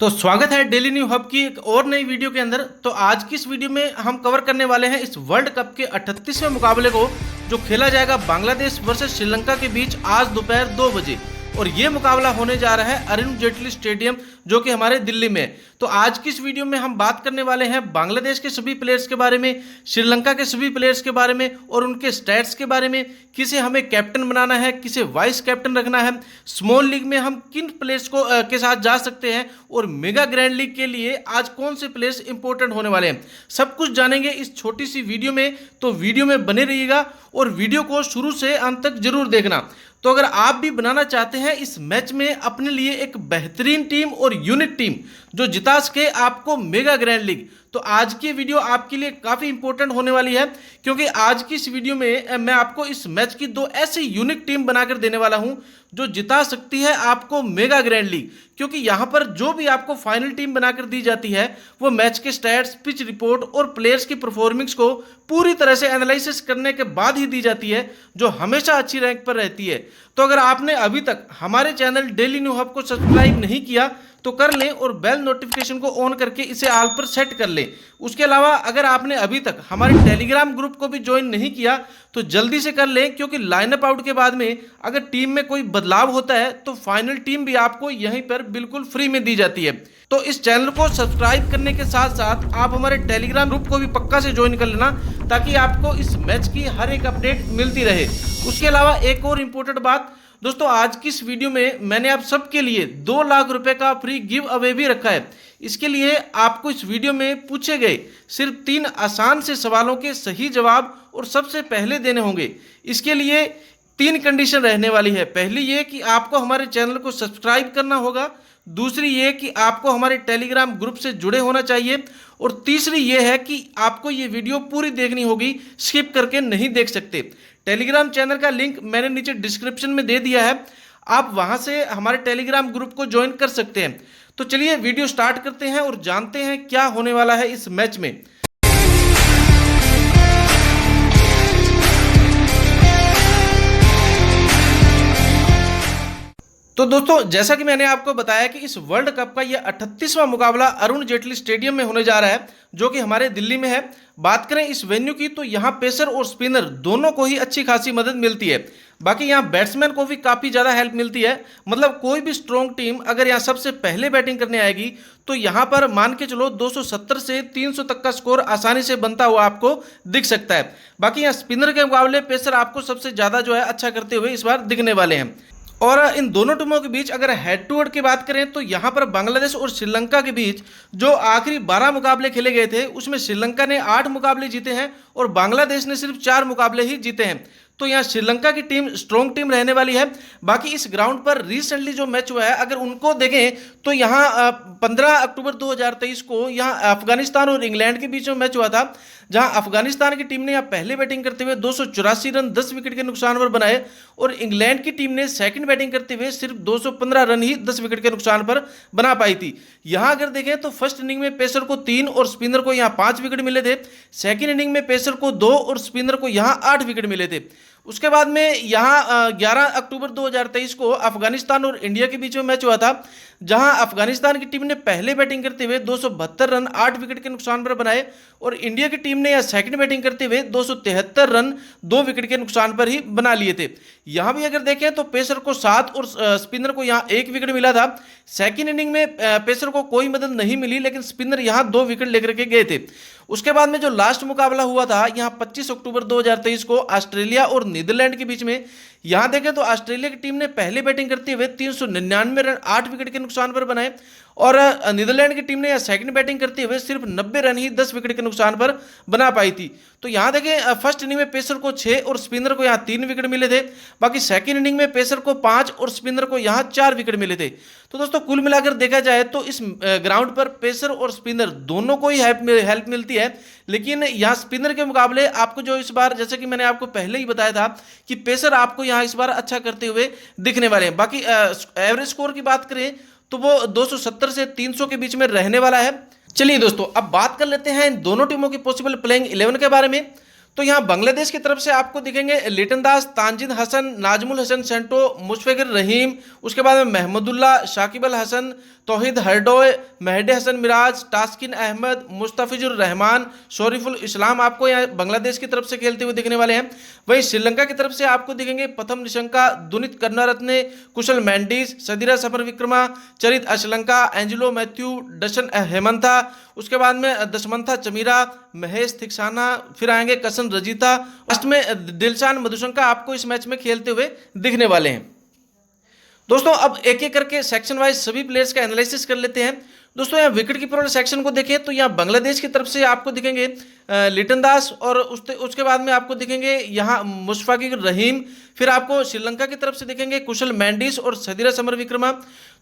तो स्वागत है डेली न्यू हब की एक और नई वीडियो के अंदर। तो आज की इस वीडियो में हम कवर करने वाले हैं इस वर्ल्ड कप के 38वें मुकाबले को, जो खेला जाएगा बांग्लादेश वर्सेस श्रीलंका के बीच आज दोपहर 2 बजे। और ये मुकाबला होने जा रहा है अरुण जेटली स्टेडियम, जो कि हमारे दिल्ली में है। तो आज की इस वीडियो में हम बात करने वाले हैं बांग्लादेश के सभी प्लेयर्स के बारे में, श्रीलंका के सभी प्लेयर्स के बारे में और उनके स्टैट्स के बारे में, किसे हमें कैप्टन बनाना है, किसे वाइस कैप्टन रखना है, स्मॉल लीग में हम किन प्लेयर्स को के साथ जा सकते हैं और मेगा ग्रैंड लीग के लिए आज कौन से प्लेयर्स इंपॉर्टेंट होने वाले हैं, सब कुछ जानेंगे इस छोटी सी वीडियो में। तो वीडियो में बने रहिएगा और वीडियो को शुरू से अंत तक जरूर देखना। तो अगर आप भी बनाना चाहते हैं इस मैच में अपने लिए एक बेहतरीन टीम और यूनिक टीम जो जिता सके आपको मेगा ग्रैंड लीग, तो आज की वीडियो आपके लिए काफ़ी इंपॉर्टेंट होने वाली है, क्योंकि आज की इस वीडियो में मैं आपको इस मैच की दो ऐसी यूनिक टीम बनाकर देने वाला हूं जो जिता सकती है आपको मेगा ग्रैंड लीग। क्योंकि यहां पर जो भी आपको फाइनल टीम बनाकर दी जाती है वो मैच के स्टैट्स, पिच रिपोर्ट और प्लेयर्स की परफॉर्मेंस को पूरी तरह से एनालिसिस करने के बाद ही दी जाती है, जो हमेशा अच्छी रैंक पर रहती है। तो अगर आपने अभी तक हमारे चैनल डेली न्यू हब को सब्सक्राइब नहीं किया तो कर लें और बेल नोटिफिकेशन को ऑन करके इसे ऑल पर सेट कर लें। उसके अलावा अगर आपने अभी तक हमारे टेलीग्राम ग्रुप को भी ज्वाइन नहीं किया तो जल्दी से कर लें, क्योंकि लाइनअप आउट के बाद में अगर टीम में कोई बदलाव होता है तो फाइनल टीम भी आपको यहीं पर बिल्कुल फ्री में दी जाती है। तो इस चैनल को सब्सक्राइब करने के साथ साथ आप हमारे टेलीग्राम ग्रुप को भी पक्का से ज्वाइन कर लेना, ताकि आपको इस मैच की हर एक अपडेट मिलती रहे। उसके अलावा एक और इम्पोर्टेंट बात दोस्तों, आज की इस वीडियो में मैंने आप सबके लिए 2 लाख रुपए का फ्री गिव अवे भी रखा है। इसके लिए आपको इस वीडियो में पूछे गए सिर्फ 3 आसान से सवालों के सही जवाब और सबसे पहले देने होंगे। इसके लिए 3 कंडीशन रहने वाली है। पहली ये कि आपको हमारे चैनल को सब्सक्राइब करना होगा, दूसरी ये कि आपको हमारे टेलीग्राम ग्रुप से जुड़े होना चाहिए, और तीसरी ये है कि आपको ये वीडियो पूरी देखनी होगी, स्किप करके नहीं देख सकते। टेलीग्राम चैनल का लिंक मैंने नीचे डिस्क्रिप्शन में दे दिया है, आप वहां से हमारे टेलीग्राम ग्रुप को ज्वाइन कर सकते हैं। तो चलिए वीडियो स्टार्ट करते हैं और जानते हैं क्या होने वाला है इस मैच में। तो दोस्तों, जैसा कि मैंने आपको बताया कि इस वर्ल्ड कप का यह 38वां मुकाबला अरुण जेटली स्टेडियम में होने जा रहा है, जो कि हमारे दिल्ली में है। बात करें इस वेन्यू की तो यहाँ पेसर और स्पिनर दोनों को ही अच्छी खासी मदद मिलती है। बाकी यहाँ बैट्समैन को भी काफ़ी ज़्यादा हेल्प मिलती है। मतलब कोई भी स्ट्रॉन्ग टीम अगर यहाँ सबसे पहले बैटिंग करने आएगी तो यहाँ पर मान के चलो 270 से 300 तक का स्कोर आसानी से बनता हुआ आपको दिख सकता है। बाकी यहाँ स्पिनर के मुकाबले पेसर आपको सबसे ज़्यादा जो है अच्छा करते हुए इस बार दिखने वाले हैं। और इन दोनों टीमों के बीच अगर हेड टू हेड की बात करें तो यहाँ पर बांग्लादेश और श्रीलंका के बीच जो आखिरी 12 मुकाबले खेले गए थे उसमें श्रीलंका ने 8 मुकाबले जीते हैं और बांग्लादेश ने सिर्फ 4 मुकाबले ही जीते हैं। तो यहाँ श्रीलंका की टीम स्ट्रॉन्ग टीम रहने वाली है। बाकी इस ग्राउंड पर रिसेंटली जो मैच हुआ है अगर उनको देखें तो यहाँ 15 अक्टूबर 2023 को यहाँ अफगानिस्तान और इंग्लैंड के बीच में मैच हुआ था, जहां अफगानिस्तान की टीम ने यहाँ पहले बैटिंग करते हुए 284 रन 10 विकेट के नुकसान पर बनाए और इंग्लैंड की टीम ने सेकंड बैटिंग करते हुए सिर्फ 215 रन ही 10 विकेट के नुकसान पर बना पाई थी। यहां अगर देखें तो फर्स्ट इनिंग में पेसर को 3 और स्पिनर को यहाँ 5 विकेट मिले थे। सेकेंड इनिंग में पेसर को 2 और स्पिनर को यहाँ 8 विकेट मिले थे। उसके बाद में यहाँ 11 अक्टूबर 2023 को अफगानिस्तान और इंडिया के बीच में मैच हुआ था, जहां अफगानिस्तान की टीम ने पहले बैटिंग करते हुए 272 रन 8 विकेट के नुकसान पर बनाए और इंडिया की टीम ने यह सेकंड बैटिंग करते हुए 273 रन 2 विकेट के नुकसान पर ही बना लिए थे। यहां भी अगर देखें तो पेसर को 7 और स्पिनर को यहां 1 विकेट मिला था। सेकंड इनिंग में पेसर को कोई मदद नहीं मिली, लेकिन स्पिनर यहां 2 विकेट लेकर के गए थे। उसके बाद में जो लास्ट मुकाबला हुआ था यहाँ 25 अक्टूबर 2023 को ऑस्ट्रेलिया और नीदरलैंड के बीच में, यहां देखें तो ऑस्ट्रेलिया की टीम ने पहले बैटिंग करते हुए 399 रन 8 विकेट के नुकसान पर बनाए और नीदरलैंड की टीम ने सेकंड बैटिंग करते हुए सिर्फ 90 रन ही 10 विकेट के नुकसान पर बना पाई थी। तो यहां देखें फर्स्ट इनिंग में पेसर को 6 और स्पिनर को यहां 3 विकेट मिले थे। बाकी सेकंड इनिंग में पेसर को 5 और स्पिनर को यहां 4 विकेट मिले थे। तो दोस्तों कुल मिलाकर देखा जाए तो इस ग्राउंड पर पेसर और स्पिनर दोनों को ही हेल्प मिलती है, लेकिन यहाँ स्पिनर के मुकाबले आपको जो इस बार, जैसे कि मैंने आपको पहले ही बताया था कि पेसर आपको यहाँ इस बार अच्छा करते हुए दिखने वाले हैं। बाकी एवरेज स्कोर की बात करें तो वो 270 से 300 के बीच में रहने वाला है। चलिए दोस्तों, अब बात कर लेते हैं इन दोनों टीमों की पॉसिबल प्लेइंग 11 के बारे में। तो यहाँ बांग्लादेश की तरफ से आपको दिखेंगे लिटन दास, तानजीद हसन, नाजमुल हसन सेंटो, मुशफिकुर रहीम, उसके बाद में महमूदुल्लाह, शाकिब अल हसन, तौहीद हरडोय, मेहदी हसन मिराज, तास्किन अहमद, मुस्तफिजुर रहमान, शरीफुल इस्लाम आपको यहाँ बांग्लादेश की तरफ से खेलते हुए दिखने वाले हैं। वहीं श्रीलंका की तरफ से आपको दिखेंगे प्रथम निशंका, दुनित करुणारत्ने, कुशल मेंडिस, सदीरा समर विक्रमा, चरित अशलंका, एंजेलो मैथ्यू, डशन हेमंथा, उसके बाद में दशमंथा चमीरा, महेश थिक्साना, फिर आएंगे कसन रजीता, लास्ट में दिलशान मधुशंका आपको इस मैच में खेलते हुए दिखने वाले हैं। दोस्तों अब एक एक करके सेक्शन वाइज सभी प्लेयर्स का एनालिसिस कर लेते हैं। दोस्तों यहाँ विकेट कीपर सेक्शन को देखें तो यहाँ बांग्लादेश की तरफ से आपको दिखेंगे लिटन दास, और उसके बाद में आपको दिखेंगे यहाँ मुशफिकुर रहीम, फिर आपको श्रीलंका की तरफ से दिखेंगे कुशल मेंडिस और सदीरा समर विक्रमा।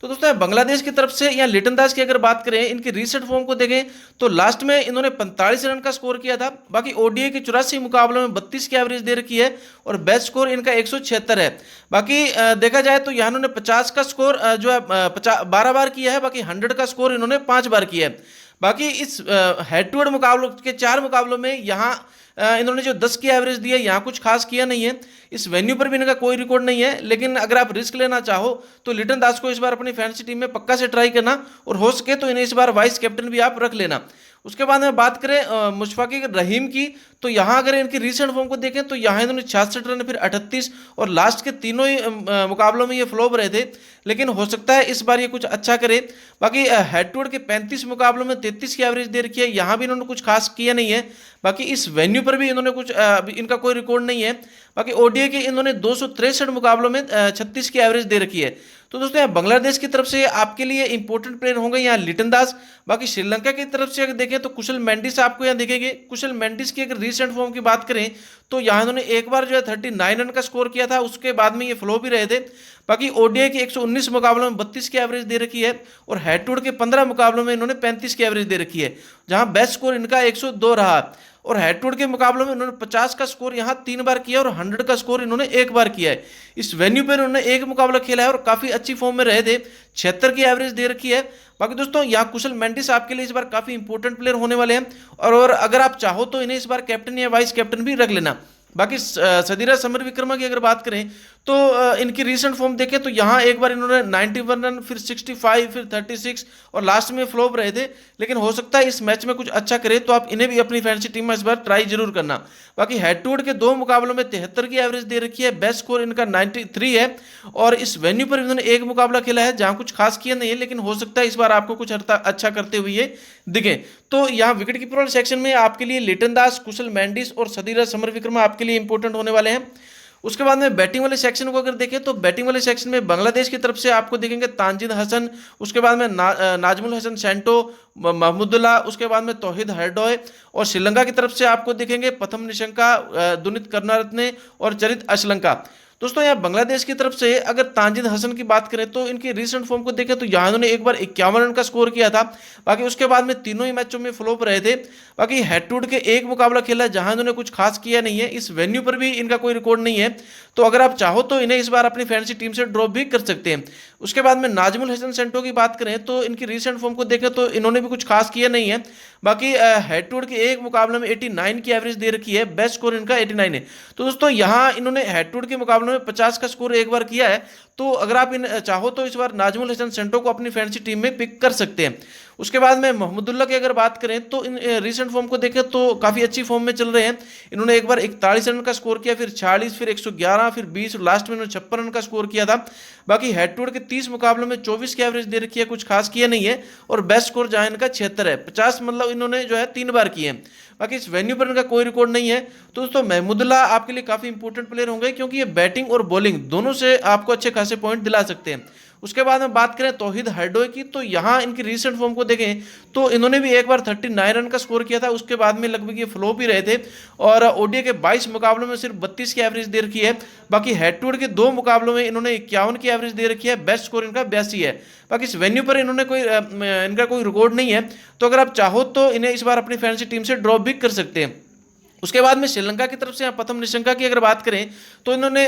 तो दोस्तों बांग्लादेश की तरफ से यहाँ लिटन दास की अगर बात करें, इनकी रीसेंट फॉर्म को देखें तो लास्ट में इन्होंने 45 रन का स्कोर किया था। बाकी ओडीआई के 84 मुकाबलों में 32 की एवरेज दे रखी है और बेस्ट स्कोर इनका 176 है। बाकी देखा जाए तो यहाँ इन्होंने 50 का स्कोर जो है 12 बार किया है, बाकी 100 का स्कोर इन्होंने 5 बार किया है। बाकी इस हेड टू हेड मुकाबलों के 4 मुकाबलों में यहाँ इन्होंने जो 10 की एवरेज दी है, यहाँ कुछ खास किया नहीं है। इस वेन्यू पर भी इनका कोई रिकॉर्ड नहीं है, लेकिन अगर आप रिस्क लेना चाहो तो लिटन दास को इस बार अपनी फैंसी टीम में पक्का से ट्राई करना, और हो सके तो इन्हें इस बार वाइस कैप्टन भी आप रख लेना। उसके बाद में बात करें मुशफिकुर रहीम की, तो यहाँ अगर इनकी रीसेंट फॉर्म को देखें तो यहाँ इन्होंने 66 रन, फिर 38, और लास्ट के तीनों ही मुकाबलों में ये फ्लॉप रहे थे, लेकिन हो सकता है इस बार ये कुछ अच्छा करे। बाकी हेड टू हेड के 35 मुकाबलों में 33 की एवरेज दे रखी है, यहाँ भी इन्होंने कुछ खास किया नहीं है। बाकी इस वेन्यू पर भी इन्होंने कुछ इनका कोई रिकॉर्ड नहीं है। बाकी ओडीआई के इन्होंने 263 मुकाबलों में 36 की एवरेज दे रखी है। तो दोस्तों यहाँ बांग्लादेश की तरफ से आपके लिए इंपॉर्टेंट प्लेयर होंगे यहाँ लिटन दास। बाकी श्रीलंका की तरफ से अगर देखें तो कुशल मेंडिस आपको यहाँ दिखेंगे। कुशल मेंडिस की अगर रीसेंट फॉर्म की बात करें तो यहाँ इन्होंने एक बार जो है 39 रन का स्कोर किया था, उसके बाद में ये फ्लो भी रहे थे। बाकी ओडीआई के 119 मुकाबलों में 32 की एवरेज दे रखी है, और हेड टू हेड के 15 मुकाबलों में इन्होंने 35 की एवरेज दे रखी है, जहां बेस्ट स्कोर इनका 102 रहा। और हेड टू हेड के मुकाबलों में इन्होंने 50 का स्कोर यहाँ 3 बार किया, और 100 का स्कोर इन्होंने 1 बार किया है। इस वेन्यू पर इन्होंने एक मुकाबला खेला है और काफी अच्छी फॉर्म में रहे थे, 76 की एवरेज दे रखी है। बाकी दोस्तों यहाँ कुशल मेंडिस आपके लिए इस बार काफी इंपॉर्टेंट प्लेयर होने वाले हैं, और अगर आप चाहो तो इन्हें इस बार कैप्टन या वाइस कैप्टन भी रख लेना। बाकी सदीरा समर विक्रमा की अगर बात करें तो इनकी रीसेंट फॉर्म देखें तो यहाँ एक बार इन्होंने 91 रन, फिर 65, फिर 36, और लास्ट में फ्लॉप रहे थे, लेकिन हो सकता है इस मैच में कुछ अच्छा करे, तो आप इन्हें भी अपनी फैंसी टीम में इस बार ट्राई जरूर करना। बाकी हेड टू हेड के 2 मुकाबलों में 73 की एवरेज दे रखी है, बेस्ट स्कोर इनका 93 है, और इस वेन्यू पर इन्होंने एक मुकाबला खेला है जहां कुछ खास किया नहीं है, लेकिन हो सकता है इस बार आपको कुछ अच्छा करते हुए ये दिखे। तो यहाँ विकेट कीपर वाले सेक्शन में आपके लिए लिटन दास, कुशल मेंडिस और सदीरा समर विक्रमा आपके लिए इंपॉर्टेंट होने वाले हैं। उसके बाद में बैटिंग वाले सेक्शन को अगर देखें तो बैटिंग वाले सेक्शन में बांग्लादेश की तरफ से आपको दिखेंगे तानजीद हसन, उसके बाद में नाजमुल हसन सेंटो, महमूदुल्लाह, उसके बाद में तौहीद हरडोय, और श्रीलंका की तरफ से आपको दिखेंगे प्रथम निशंका, दुनित करुणारत्ने और चरित अशलंका। दोस्तों यहाँ बांग्लादेश की तरफ से अगर तानजीद हसन की बात करें तो इनकी रीसेंट फॉर्म को देखें तो यहाँ इन्होंने एक बार 51 रन का स्कोर किया था। बाकी उसके बाद में तीनों ही मैचों में फ्लॉप रहे थे। बाकी हेड टू हेड के एक मुकाबला खेला जहां इन्होंने कुछ खास किया नहीं है, इस वेन्यू पर भी इनका कोई रिकॉर्ड नहीं है, तो अगर आप चाहो तो इन्हें इस बार अपनी फैंसी टीम से ड्रॉप भी कर सकते हैं। उसके बाद में नाजमुल हसन सेंटो की बात करें तो इनकी रीसेंट फॉर्म को देखें तो इन्होंने भी कुछ खास किया नहीं है। बाकी हेड टू हेड के एक मुकाबले में 89 की एवरेज दे रखी है, बेस्ट स्कोर इनका 89 है। तो दोस्तों यहाँ इन्होंने हेड टू हेड के मुकाबले में 50 का स्कोर एक बार किया है, तो अगर आप चाहो तो इस बार नाजमुल हसन सेंटो को अपनी फैंसी टीम में पिक कर सकते हैं। उसके बाद में महमूदुल्लाह की अगर बात करें तो इन रीसेंट फॉर्म को देखें तो काफ़ी अच्छी फॉर्म में चल रहे हैं। इन्होंने एक बार 41 रन का स्कोर किया, फिर 46, फिर 111, फिर 20, और लास्ट में इन्होंने 56 रन का स्कोर किया था। बाकी हेड टू हेड के 30 मुकाबलों में 24 की एवरेज दे रखी है, कुछ खास किया नहीं है, और बेस्ट स्कोर जहां इनका 76 है। 50 मतलब इन्होंने जो है 3 बार किए हैं। बाकी इस वेन्यू पर इनका कोई रिकॉर्ड नहीं है। तो दोस्तों महमूदुल्लाह आपके लिए काफ़ी इंपॉर्टेंट प्लेयर होंगे, क्योंकि ये बैटिंग और बॉलिंग दोनों से आपको अच्छे खासे पॉइंट दिला सकते हैं। उसके बाद में बात करें तौहीद हरडोय की, तो यहाँ इनकी रीसेंट फॉर्म को देखें तो इन्होंने भी एक बार 39 रन का स्कोर किया था, उसके बाद में लगभग ये फ्लॉप ही रहे थे, और ओडीआई के 22 मुकाबलों में सिर्फ 32 की एवरेज दे रखी है। बाकी हेड टू हेड के 2 मुकाबलों में इन्होंने 51 की एवरेज दे रखी है, बेस्ट स्कोर इनका 82 है। बाकी इस वेन्यू पर इन्होंने इनका कोई रिकॉर्ड नहीं है, तो अगर आप चाहो तो इन्हें इस बार अपनी फैंसी टीम से ड्रॉप भी कर सकते हैं। उसके बाद में श्रीलंका की तरफ से यहाँ प्रथम निशंका की अगर बात करें तो इन्होंने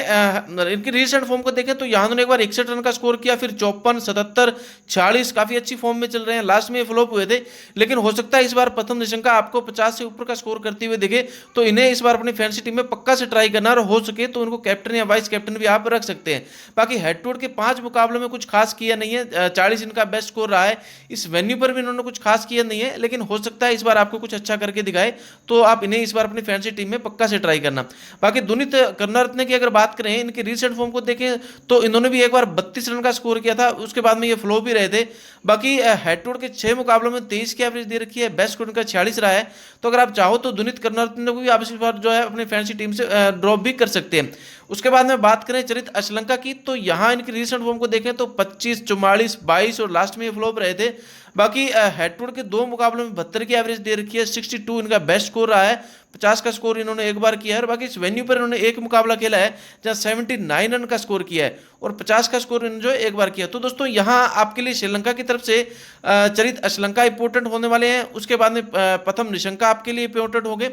इनकी रिसेंट फॉर्म को देखें तो यहाँ उन्होंने एक बार 61 रन का स्कोर किया, फिर 54, 77, 46 काफी अच्छी फॉर्म में चल रहे हैं। लास्ट में ये फ्लॉप हुए थे, लेकिन हो सकता है इस बार प्रथम निशंका आपको 50 से ऊपर का स्कोर करते हुए दिखे, तो इन्हें इस बार अपनी फैंसी टीम में पक्का से ट्राई करना, और हो सके तो उनको कैप्टन या वाइस कैप्टन भी आप रख सकते हैं। बाकी हेड टू हेड के 5 मुकाबलों में कुछ खास किया नहीं है, 40 इनका बेस्ट स्कोर रहा है। इस वेन्यू पर भी इन्होंने कुछ खास किया नहीं है, लेकिन हो सकता है इस बार आपको कुछ अच्छा करके दिखाए, तो आप इन्हें इस बार अपनी फैंसी टीम में पक्का से ट्राई करना। बाकी दुनित करुणारत्ने की अगर बात करें, इनकी रीसेंट फॉर्म को देखें तो इन्होंने भी एक बार 32 रन का स्कोर किया था, उसके बाद में ये फ्लॉप भी रहे थे। बाकी हेड टू हेड के 6 मुकाबलों में 23 की एवरेज दे रखी है, बेस्ट स्कोर इनका 46 रहा है। तो अगर आप चाहो तो दुनित करुणारत्ने को भी आप इस बार जो है अपनी फैंसी टीम से ड्रॉप भी कर सकते हैं। उसके बाद में बात करें चरित अश्लंका की, तो यहाँ इनकी रिसेंट फॉर्म को देखें तो 25, 44, 22 और लास्ट में ये फ्लॉप रहे थे। बाकी हेड टू हेड के 2 मुकाबलों में 72 की एवरेज दे रखी है, 62 इनका बेस्ट स्कोर रहा है, 50 का स्कोर इन्होंने एक बार किया है। और बाकी इस वेन्यू पर इन्होंने एक मुकाबला खेला है जहां 79 रन का स्कोर किया है, और 50 का स्कोर इन्होंने जो एक बार किया। तो दोस्तों यहाँ आपके लिए श्रीलंका की तरफ से चरित अश्लंका इंपोर्टेंट होने वाले हैं। उसके बाद में प्रथम निशंका आपके लिए इंपोर्टेंट हो गए।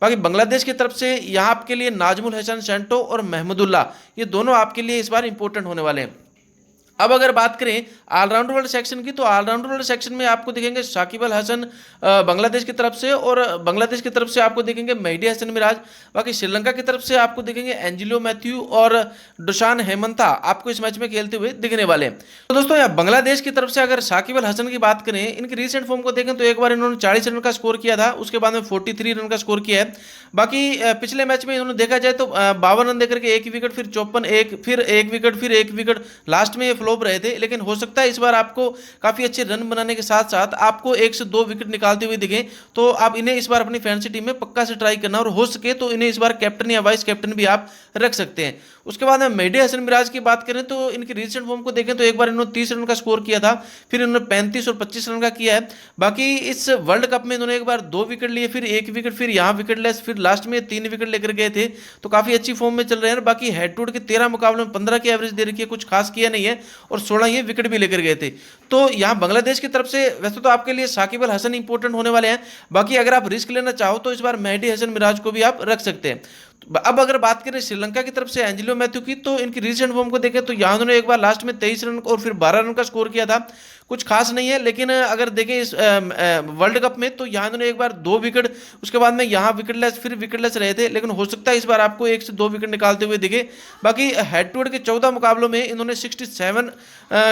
बाकी बांग्लादेश की तरफ से यहाँ आपके लिए नाजमुल हसन सेंटो और महमूदुल्लाह, ये दोनों आपके लिए इस बार इंपोर्टेंट होने वाले हैं। अब अगर बात करें ऑलराउंडर वाले सेक्शन की, तो ऑलराउंडर वाले सेक्शन में आपको दिखेंगे शाकिब अल हसन बांग्लादेश की तरफ से, और बांग्लादेश की तरफ से आपको दिखेंगे मेहदी हसन मिराज। बाकी श्रीलंका की तरफ से आपको दिखेंगे एंजिलो मैथ्यू और डुशान हेमंता आपको इस मैच में खेलते हुए दिखने वाले हैं। तो दोस्तों यहाँ बांग्लादेश की तरफ से अगर शाकिब अल हसन की बात करें, इनकी रिसेंट फॉर्म को देखें तो एक बार इन्होंने 40 रन का स्कोर किया था, उसके बाद में 43 रन का स्कोर किया है। बाकी पिछले मैच में इन्होंने देखा जाए तो 52 रन देकर के 1 विकेट, फिर 54, फिर 1 विकेट, फिर 1 विकेट, लास्ट में ये फ्लॉप रहे थे। लेकिन हो सकता है इस बार आपको काफी अच्छे रन बनाने के साथ साथ आपको 1 से 2 विकेट निकालते हुए दिखे, तो आप इन्हें इस बार अपनी फैंसी टीम में पक्का से ट्राई करना, और हो सके तो इन्हें इस बार कैप्टन या वाइस कैप्टन भी आप रख सकते हैं। उसके बाद में मेहदी हसन मिराज की बात करें तो इनकी रिसेंट फॉर्म को देखें तो एक बार इन्होंने 30 रन का स्कोर किया था, फिर इन्होंने 35 और 25 रन का किया है। बाकी इस वर्ल्ड कप में इन्होंने एक बार 2 विकेट लिए, फिर 1 विकेट, फिर यहाँ विकेट लेस, फिर लास्ट में 3 विकेट लेकर गए थे, तो काफी अच्छी फॉर्म में चल रहे हैं। बाकी हेड टू हेड के 13 मुकाबलों में 15 की एवरेज दे रखी है, कुछ खास किया नहीं है, और 16 ये विकेट भी लेकर गए थे। तो यहाँ बांग्लादेश की तरफ से वैसे तो आपके लिए शाकिब अल हसन इंपोर्टेंट होने वाले हैं। बाकी अगर आप रिस्क लेना चाहो तो इस बार मेहदी हसन मिराज को भी आप रख सकते हैं। अब अगर बात करें श्रीलंका की तरफ से एंजिलो मैथ्यू की, तो इनकी रिसेंट फॉर्म को देखें तो यहाँ उन्होंने एक बार लास्ट में 23 रन और फिर 12 रन का स्कोर किया था, कुछ खास नहीं है। लेकिन अगर देखें इस वर्ल्ड कप में तो यहाँ उन्होंने एक बार 2 विकेट, उसके बाद में यहाँ विकेटलेस, फिर विकेटलेस रहे थे, लेकिन हो सकता है इस बार आपको 1 से 2 विकेट निकालते हुए दिखे। बाकी हेड टू हेड के 14 मुकाबलों में इन्होंने 67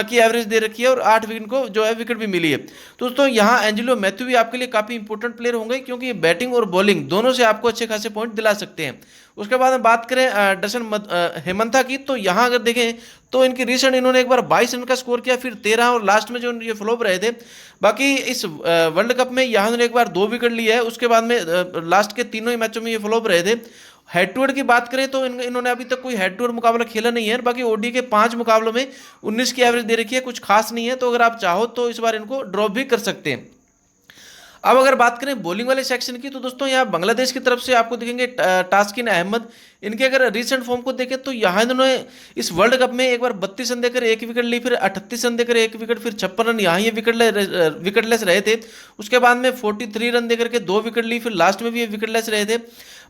की एवरेज दे रखी है, और 8 विकेट को जो है विकेट भी मिली है। तो दोस्तों यहाँ एंजिलो मैथ्यू भी आपके लिए काफी इंपॉर्टेंट प्लेयर होंगे, क्योंकि ये बैटिंग और बॉलिंग दोनों से आपको अच्छे खासे पॉइंट दिला सकते हैं। उसके बाद में बात करें डसन हेमंता की, तो यहाँ अगर देखें तो इनकी रिसेंट इन्होंने एक बार 22 रन का स्कोर किया, फिर 13, और लास्ट में जो ये फ्लॉप रहे थे। बाकी इस वर्ल्ड कप में यहाँ उन्होंने एक बार 2 विकेट लिए है, उसके बाद में लास्ट के तीनों ही मैचों में ये फ्लॉप रहे थे। हेड टू हेड की बात करें तो इन्होंने अभी तक कोई हेड टू हेड मुकाबला खेला नहीं है। बाकी ओडी के 5 मुकाबलों में 19 की एवरेज दे रखी है, कुछ खास नहीं है, तो अगर आप चाहो तो इस बार इनको ड्रॉप भी कर सकते हैं। अब अगर बात करें बॉलिंग वाले सेक्शन की, तो दोस्तों यहाँ बांग्लादेश की तरफ से आपको दिखेंगे तास्किन अहमद। इनके अगर रिसेंट फॉर्म को देखें तो यहाँ इन्होंने इस वर्ल्ड कप में एक बार 32 रन देकर 1 विकेट ली, फिर 38 रन देकर 1 विकेट, फिर 56 रन, यहाँ ये विकेटलेस रहे थे। उसके बाद में 43 रन देकर के 2 विकेट ली, फिर लास्ट में भी ये विकेटलेस रहे थे।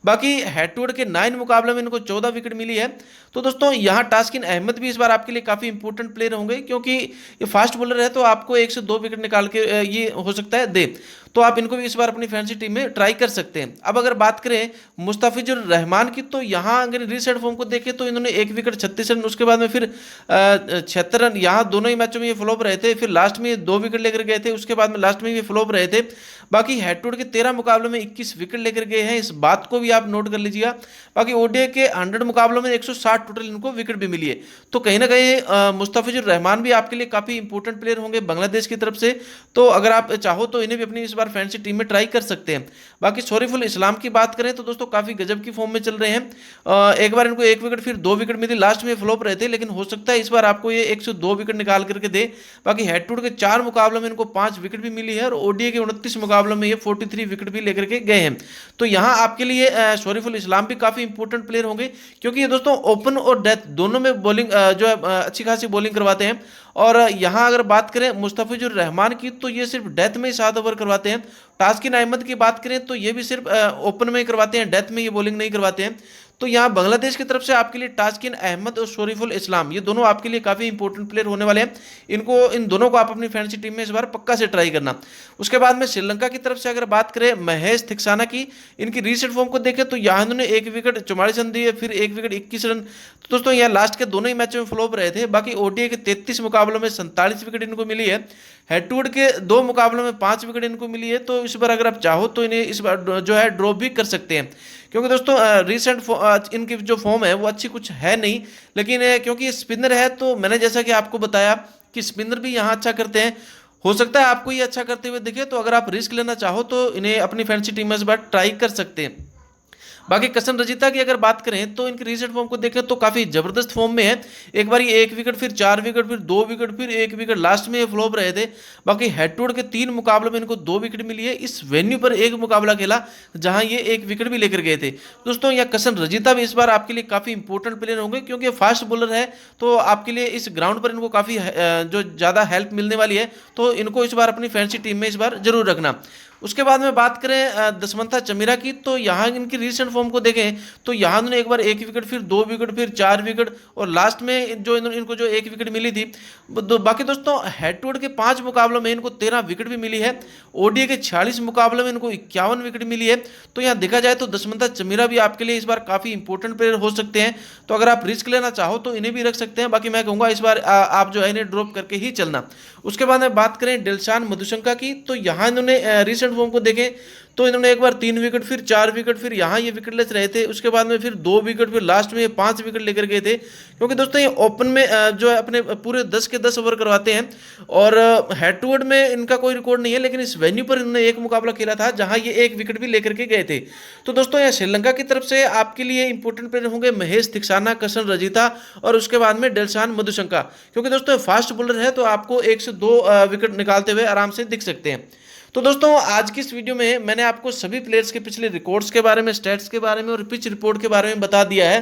बाकी हेड टू हेड के 9 मुकाबले में इनको 14 विकेट मिली है। तो दोस्तों यहाँ तास्किन अहमद भी इस बार आपके लिए काफ़ी इंपॉर्टेंट प्लेयर होंगे, क्योंकि ये फास्ट बॉलर है, तो आपको 1 से 2 विकेट निकाल के ये हो सकता है दे, तो आप इनको भी इस बार अपनी फैंसी टीम में ट्राई कर सकते हैं। अब अगर बात करें मुस्तफिजुर रहमान की, तो यहाँ अगर रिसेंट फॉर्म को देखें तो इन्होंने 1 विकेट 36 रन, उसके बाद में फिर 76 रन, यहाँ दोनों ही मैचों में ये फ्लॉप रहे थे, फिर लास्ट में 2 विकेट लेकर गए थे, उसके बाद में लास्ट में ये फ्लॉप रहे थे। बाकी हेड टू हेड के 13 मुकाबलों में 21 विकेट लेकर गए हैं, इस बात को भी आप नोट कर लीजिएगा। बाकी ओडीआई के 100 मुकाबलों में 160 टोटल इनको विकेट भी मिली है। तो कहीं ना कहीं मुस्तफिजुर रहमान भी आपके लिए काफी इंपॉर्टेंट प्लेयर होंगे बांग्लादेश की तरफ से, तो अगर आप चाहो तो इन्हें भी अपनी इस बार फैंसी टीम में ट्राई कर सकते हैं। बाकी शरीफुल इस्लाम की बात करें तो दोस्तों काफी गजब की फॉर्म में चल रहे हैं। एक बार इनको 1 विकेट, फिर 2 विकेट मिली, लास्ट में फ्लॉप रहे थे, लेकिन हो सकता है इस बार आपको ये 1 से 2 विकेट निकाल करके दे। बाकी हेड टू हेड के 4 मुकाबलों में इनको 5 विकेट भी मिली है, और ओडीआई के 29 मुकाबलों में ये 43 विकेट भी लेकर के गए हैं। तो यहाँ आपके लिए शरीफुल इस्लाम भी काफी इंपॉर्टेंट प्लेयर होंगे, क्योंकि ये दोस्तों ओपन और डेथ दोनों में बॉलिंग जो है अच्छी खासी बॉलिंग करवाते हैं। और यहाँ अगर बात करें मुस्तफिजुर रहमान की, तो ये सिर्फ डेथ में ही 7 ओवर करवाते हैं, तास्किन अहमद की बात करें तो ये भी सिर्फ ओपन में ही करवाते हैं, डेथ में ये बॉलिंग नहीं करवाते हैं। तो यहाँ बांग्लादेश की तरफ से आपके लिए तास्किन अहमद और शरीफुल इस्लाम, ये दोनों आपके लिए काफ़ी इंपॉर्टेंट प्लेयर होने वाले हैं। इन दोनों को आप अपनी फैंसी टीम में इस बार पक्का से ट्राई करना। उसके बाद में श्रीलंका की तरफ से अगर बात करें महेश थिक्साना की, इनकी रीसेंट फॉर्म को देखें तो यहाँ इन्होंने 1 विकेट 44 रन दिए, फिर 1 विकेट 21 रन। तो दोस्तों यहाँ लास्ट के दोनों ही मैचों में फ्लॉप रहे थे। बाकी ओडीआई के 33 मुकाबलों में 47 विकेट इनको मिली है। हेड टू हेड के 2 मुकाबलों में 5 विकेट इनको मिली है। तो इस बार अगर आप चाहो तो इन्हें इस बार जो है ड्रॉप भी कर सकते हैं, क्योंकि दोस्तों रिसेंट इनकी जो फॉर्म है वो अच्छी कुछ है नहीं। लेकिन क्योंकि ये स्पिनर है तो मैंने जैसा कि आपको बताया कि स्पिनर भी यहाँ अच्छा करते हैं, हो सकता है आपको ये अच्छा करते हुए दिखे। तो अगर आप रिस्क लेना चाहो तो इन्हें अपनी फैंसी टीम में इस बार ट्राई कर सकते हैं। बाकी कसन रजीता की अगर बात करें तो इनकी रीसेंट फॉर्म को देखें तो काफ़ी ज़बरदस्त फॉर्म में है। एक बार ये 1 विकेट, फिर 4 विकेट, फिर 2 विकेट, फिर 1 विकेट, लास्ट में ये फ्लॉप रहे थे। बाकी हेड टू हेड के 3 मुकाबलों में इनको 2 विकेट मिली है। इस वेन्यू पर एक मुकाबला खेला जहां ये 1 विकेट भी लेकर गए थे। दोस्तों यह कसन रजीता भी इस बार आपके लिए काफ़ी इंपॉर्टेंट प्लेयर होंगे, क्योंकि फास्ट बॉलर है तो आपके लिए इस ग्राउंड पर इनको काफ़ी जो ज़्यादा हेल्प मिलने वाली है। तो इनको इस बार अपनी फैंसी टीम में इस बार जरूर रखना। उसके बाद में बात करें दशमंथा चमीरा की, तो यहाँ इनकी रीसेंट फॉर्म को देखें तो यहाँ इन्होंने एक बार 1 विकेट, फिर 2 विकेट, फिर 4 विकेट और लास्ट में जो इनको जो 1 विकेट मिली थी। बाकी दोस्तों हेड टू हेड के 5 मुकाबलों में इनको 13 विकेट भी मिली है। ओडीआई के 46 मुकाबलों में इनको 51 विकेट मिली है। तो यहाँ देखा जाए तो दशमंथा चमीरा भी आपके लिए इस बार काफ़ी इंपॉर्टेंट प्लेयर हो सकते हैं। तो अगर आप रिस्क लेना चाहो तो इन्हें भी रख सकते हैं। बाकी मैं कहूँगा इस बार आप जो है इन्हें ड्रॉप करके ही चलना। उसके बाद में बात करें दिलशान मधुशंका की, तो यहाँ इन्होंने रीसेंट फॉर्म को देखें तो इन्होंने एक बार 3 विकेट, फिर 4 विकेट, फिर यहाँ ये विकेटलेस रहे थे। उसके बाद में फिर 2 विकेट, फिर लास्ट में ये 5 विकेट लेकर गए थे। क्योंकि दोस्तों ये ओपन में जो है अपने पूरे 10 के 10 ओवर करवाते हैं और हेड टू हेड में इनका कोई रिकॉर्ड नहीं है। लेकिन इस वेन्यू पर इन्होंने एक मुकाबला खेला था जहाँ ये 1 विकेट भी लेकर के गए थे। तो दोस्तों यहाँ श्रीलंका की तरफ से आपके लिए इंपॉर्टेंट प्लेयर होंगे महेश थिक्साना, कसन रजीता और उसके बाद में दिलशान मधुशंका। क्योंकि दोस्तों फास्ट बॉलर है तो आपको 1 से 2 विकेट निकालते हुए आराम से दिख सकते हैं। तो दोस्तों आज की इस वीडियो में मैंने आपको सभी प्लेयर्स के पिछले रिकॉर्ड्स के बारे में, स्टैट्स के बारे में और पिच रिपोर्ट के बारे में बता दिया है।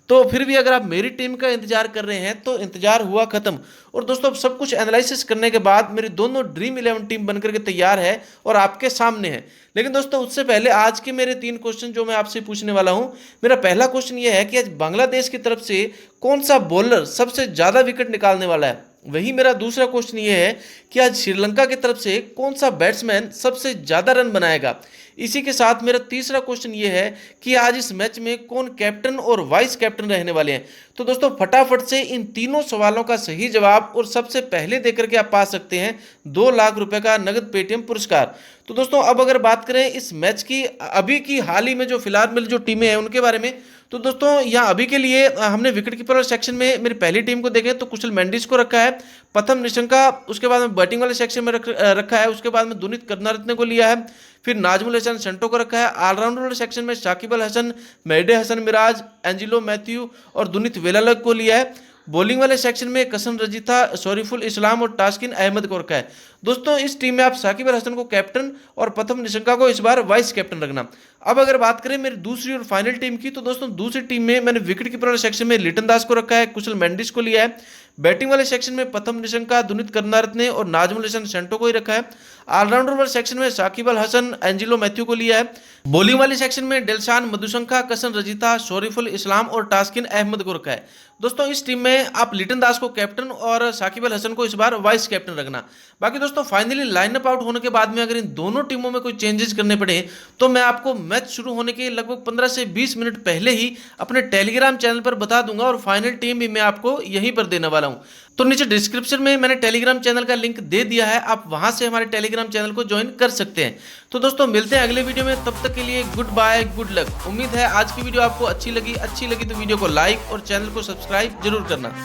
तो फिर भी अगर आप मेरी टीम का इंतजार कर रहे हैं तो इंतजार हुआ खत्म। और दोस्तों अब सब कुछ एनालिसिस करने के बाद मेरी दोनों ड्रीम 11 टीम बनकर के तैयार है और आपके सामने है। लेकिन दोस्तों उससे पहले आज के मेरे 3 क्वेश्चन जो मैं आपसे पूछने वाला हूं। मेरा पहला क्वेश्चन यह है कि आज बांग्लादेश की तरफ से कौन सा बॉलर सबसे ज्यादा विकेट निकालने वाला है। वही मेरा दूसरा क्वेश्चन ये है कि आज श्रीलंका की तरफ से कौन सा बैट्समैन सबसे ज्यादा रन बनाएगा। इसी के साथ मेरा तीसरा क्वेश्चन ये है कि आज इस मैच में कौन कैप्टन और वाइस कैप्टन रहने वाले हैं। तो दोस्तों फटाफट से इन तीनों सवालों का सही जवाब और सबसे पहले देकर के आप पा सकते हैं 2 लाख रुपए का नगद पेटीएम पुरस्कार। तो दोस्तों अब अगर बात करें इस मैच की अभी की हाल ही में जो फिलहाल में जो टीमें हैं उनके बारे में, तो दोस्तों यहाँ अभी के लिए हमने विकेट कीपर सेक्शन में मेरी पहली टीम को देखें तो कुशल मेंडिस को रखा है, प्रथम निशंका, उसके बाद में बैटिंग वाले सेक्शन में रखा है। उसके बाद में दुनित करुणारत्ने को लिया है, फिर नाजमुल हसन सेंटो को रखा है। ऑलराउंडर वाले सेक्शन में शाकिब अल हसन, मेहदी हसन मिराज, एंजिलो मैथ्यू और दुनित वेलालग को लिया है। बॉलिंग वाले सेक्शन में कसन रजीता, शरीफुल इस्लाम और तास्किन अहमद को रखा है। दोस्तों इस टीम में आप शाकिब अल हसन को कैप्टन और प्रथम निशंका को इस बार वाइस कैप्टन रखना। अब अगर बात करें मेरी दूसरी और फाइनल टीम की, तो दोस्तों दूसरी टीम में मैंने विकेट कीपर वाले सेक्शन में लिटन दास को रखा है, कुशल मेंडिस को लिया है। बैटिंग वाले सेक्शन में प्रथम निशंका, दुनित करुणारत्ने और नाजमुल हसन सेंटो को ही रखा है। ऑलराउंडर वाले सेक्शन में शाकिब अल हसन, एंजिलो मैथ्यू को लिया है। बॉलिंग वाले सेक्शन में दिलशान मधुशंका, कसन रजीता, शरीफुल इस्लाम और तास्किन अहमद को रखा है। दोस्तों इस टीम में आप लिटन दास को कैप्टन और शाकिब अल हसन को इस बार वाइस कैप्टन रखना। बाकी दोस्तों फाइनली लाइनअप आउट होने के बाद में अगर इन दोनों टीमों में कोई चेंजेस करने पड़े तो मैं आपको मैच शुरू होने के लगभग 15 से 20 मिनट पहले ही अपने टेलीग्राम चैनल पर बता दूंगा और फाइनल टीम भी मैं आपको यहीं पर देने वाला हूं। तो नीचे डिस्क्रिप्शन में मैंने टेलीग्राम चैनल का लिंक दे दिया है, आप वहां से हमारे टेलीग्राम चैनल को ज्वाइन कर सकते हैं। तो दोस्तों मिलते हैं अगले वीडियो में, तब तक के लिए गुड बाय, गुड लक। उम्मीद है आज की वीडियो आपको अच्छी लगी तो वीडियो को लाइक और चैनल को सब्सक्राइब जरूर करना।